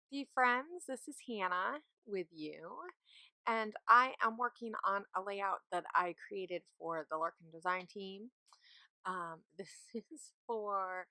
Thrifty friends, this is Hannah with you, and I am working on a layout that I created for the Larkin Design team. This is for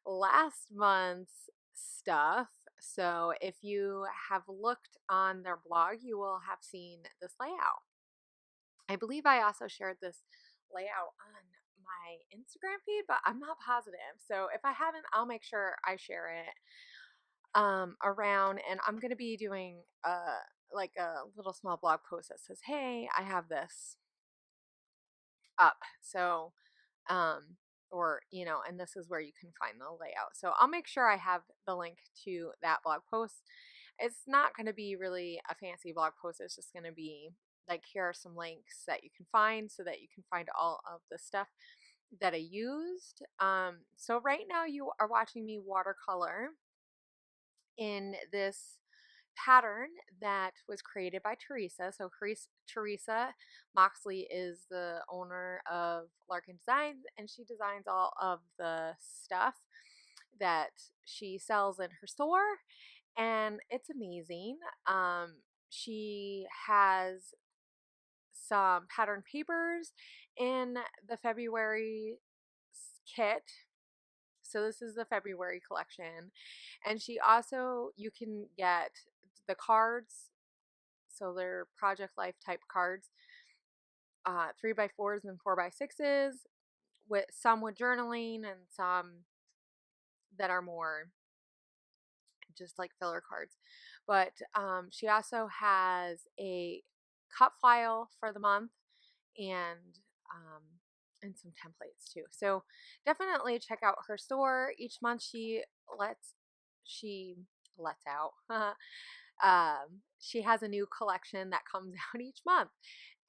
last month's stuff, so if you have looked on their blog, you will have seen this layout. I believe I also shared this layout on my Instagram feed, but I'm not positive. So if I haven't, I'll make sure I share it around, and I'm gonna be doing like a little small blog post that says, "Hey, I have this up." So or and this is where you can find the layout. So I'll make sure I have the link to that blog post. It's not going to be really a fancy blog post. It's just going to be like, here are some links that you can find so that you can find all of the stuff that I used. So right now you are watching me watercolor in this pattern that was created by Teresa. So Teresa Moxley is the owner of Larkin Designs, and she designs all of the stuff that she sells in her store, and it's amazing. She has some pattern papers in the February kit. So this is the February collection. And she also, you can get the cards. So they're project life type cards, 3x4s and 4x6s, with some with journaling and some that are more just like filler cards. But she also has a cut file for the month, and um, and some templates too. So definitely check out her store. Each month she lets out. She has a new collection that comes out each month,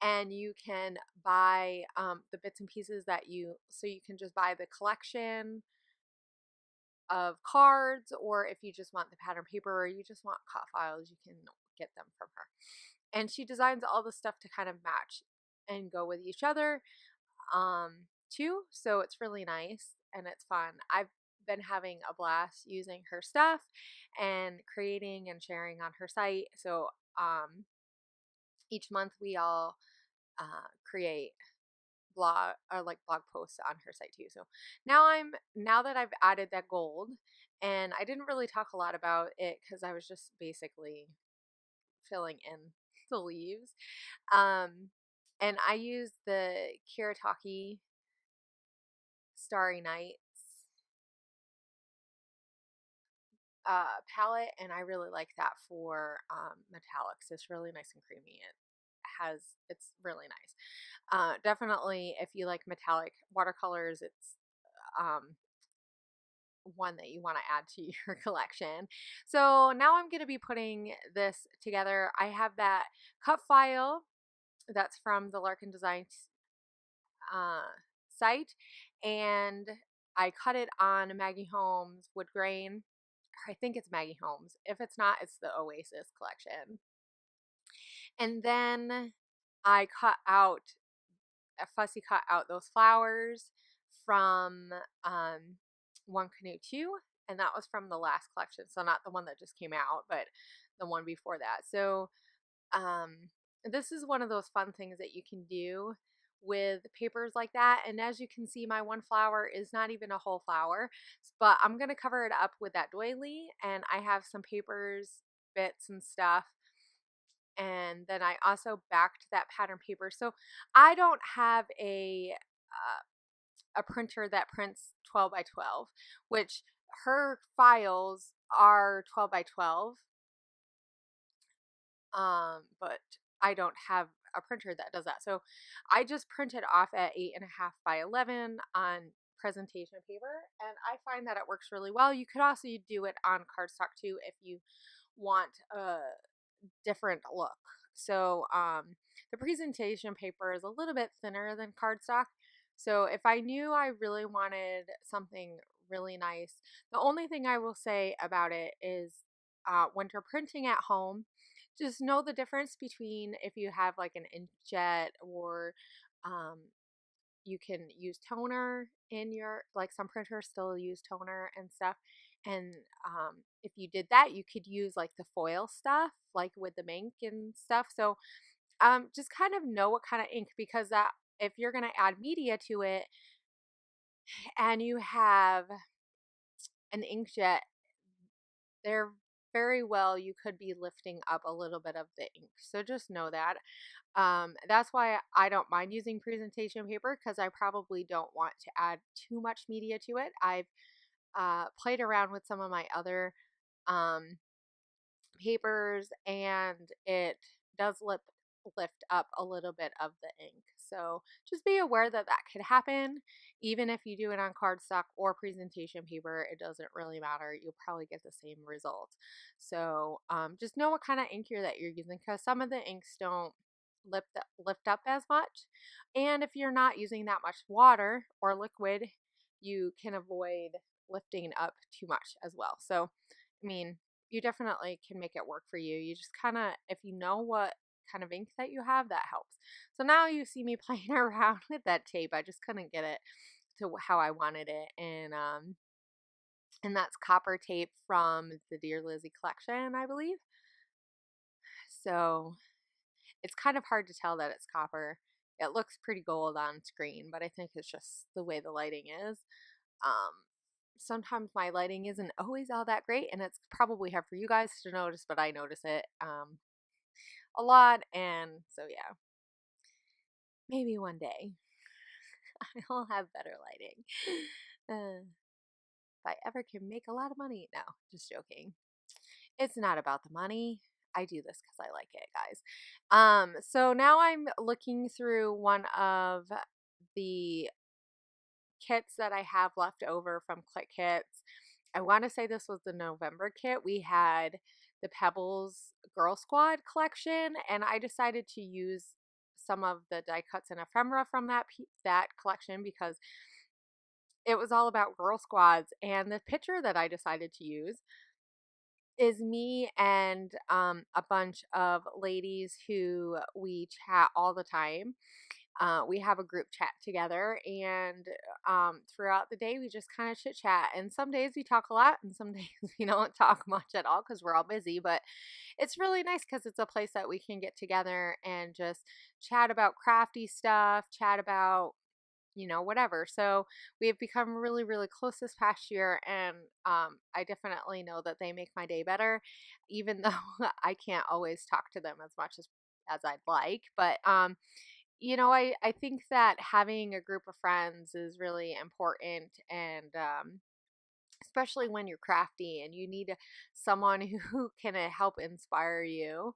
and you can buy the bits and pieces so you can just buy the collection of cards, or if you just want the pattern paper or you just want cut files, you can get them from her. And she designs all the stuff to kind of match and go with each other too. So it's really nice and it's fun. I've been having a blast using her stuff and creating and sharing on her site. So each month we all create blog posts on her site too. So now that I've added that gold, and I didn't really talk a lot about it because I was just basically filling in the leaves. And I use the Kiritaki Starry Nights palette, and I really like that for metallics. It's really nice and creamy. It's really nice. Definitely, if you like metallic watercolors, it's um, one that you want to add to your collection. So now I'm going to be putting this together. I have that cut file that's from the Larkin Design site, and I cut it on Maggie Holmes wood grain. I think it's Maggie Holmes. If it's not, it's the Oasis collection. And then I fussy cut out those flowers from One Canoe 2, and that was from the last collection. So not the one that just came out, but the one before that. So this is one of those fun things that you can do with papers like that. And as you can see, my one flower is not even a whole flower, but I'm going to cover it up with that doily, and I have some papers, bits and stuff, and then I also backed that pattern paper. So I don't have a printer that prints 12 by 12, which her files are 12 by 12, but I don't have a printer that does that. So I just printed off at 8.5 by 11 on presentation paper, and I find that it works really well. You could also do it on cardstock too if you want a different look. So the presentation paper is a little bit thinner than cardstock. So if I knew I really wanted something really nice, the only thing I will say about it is when you're printing at home, just know the difference between if you have like an inkjet or you can use toner in your, like some printers still use toner and stuff. And if you did that, you could use like the foil stuff, like with the ink and stuff. So just kind of know what kind of ink, because that if you're going to add media to it and you have an inkjet, there very well you could be lifting up a little bit of the ink. So just know that. That's why I don't mind using presentation paper, because I probably don't want to add too much media to it. I've played around with some of my other um, papers, and it does lift up a little bit of the ink. So just be aware that that could happen. Even if you do it on cardstock or presentation paper, it doesn't really matter. You'll probably get the same result. So just know what kind of ink that you're using, because some of the inks don't lift up as much. And if you're not using that much water or liquid, you can avoid lifting up too much as well. So, I mean, you definitely can make it work for you. You just kind of, if you know what kind of ink that you have, that helps. So now you see me playing around with that tape. I just couldn't get it to how I wanted it. And that's copper tape from the Dear Lizzie collection, I believe. So it's kind of hard to tell that it's copper. It looks pretty gold on screen, but I think it's just the way the lighting is. Um, Sometimes my lighting isn't always all that great, and it's probably hard for you guys to notice, but I notice it a lot. And so yeah, maybe one day I'll have better lighting. If I ever can make a lot of money. No, just joking. It's not about the money. I do this because I like it, guys. So now I'm looking through one of the kits that I have left over from Click Kits. I want to say this was the November kit. We had the Pebbles Girl Squad collection, and I decided to use some of the die cuts and ephemera from that collection, because it was all about Girl Squads. And the picture that I decided to use is me and a bunch of ladies who we chat all the time. We have a group chat together, and throughout the day we just kind of chit chat. And some days we talk a lot, and some days we don't talk much at all because we're all busy. But it's really nice because it's a place that we can get together and just chat about crafty stuff, chat about whatever. So we have become really, really close this past year, and I definitely know that they make my day better, even though I can't always talk to them as much as I'd like. But I think that having a group of friends is really important, and especially when you're crafty and you need someone who can help inspire you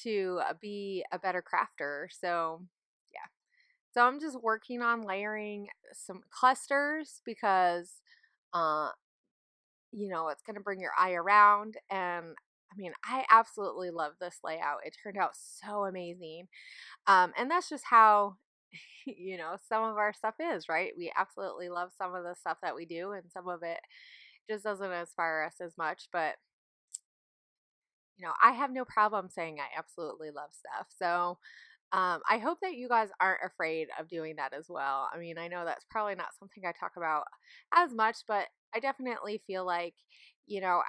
to be a better crafter. So, yeah. So I'm just working on layering some clusters because, uh, it's going to bring your eye around. And I mean, I absolutely love this layout. It turned out so amazing. And that's just how, some of our stuff is, right? We absolutely love some of the stuff that we do, and some of it just doesn't inspire us as much. But, I have no problem saying I absolutely love stuff. So, I hope that you guys aren't afraid of doing that as well. I mean, I know that's probably not something I talk about as much, but I definitely feel like,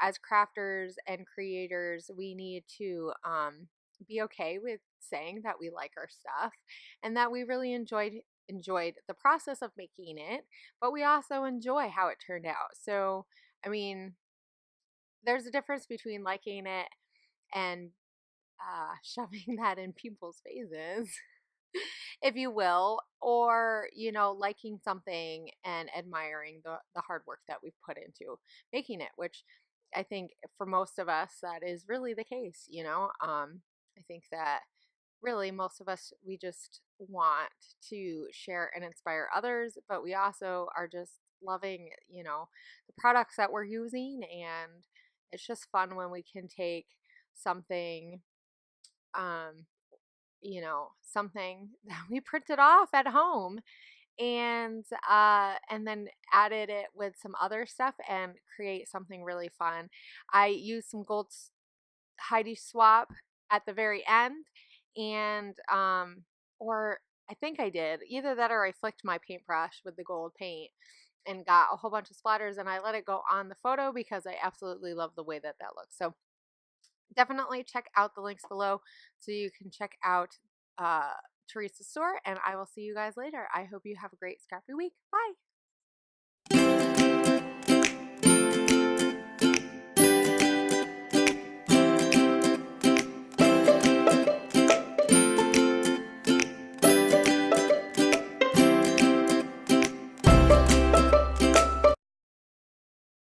as crafters and creators, we need to be okay with saying that we like our stuff and that we really enjoyed the process of making it, but we also enjoy how it turned out. So, I mean, there's a difference between liking it and shoving that in people's faces, if you will, or, liking something and admiring the hard work that we've put into making it, which I think for most of us, that is really the case. I think that really most of us, we just want to share and inspire others, but we also are just loving, the products that we're using. And it's just fun when we can take something um, something that we printed off at home, and then added it with some other stuff and create something really fun. I used some gold Heidi swap at the very end, and or I think I did. Either that or I flicked my paintbrush with the gold paint and got a whole bunch of splatters, and I let it go on the photo because I absolutely love the way that that looks. So definitely check out the links below so you can check out Teresa's store, and I will see you guys later. I hope you have a great scrappy week. Bye.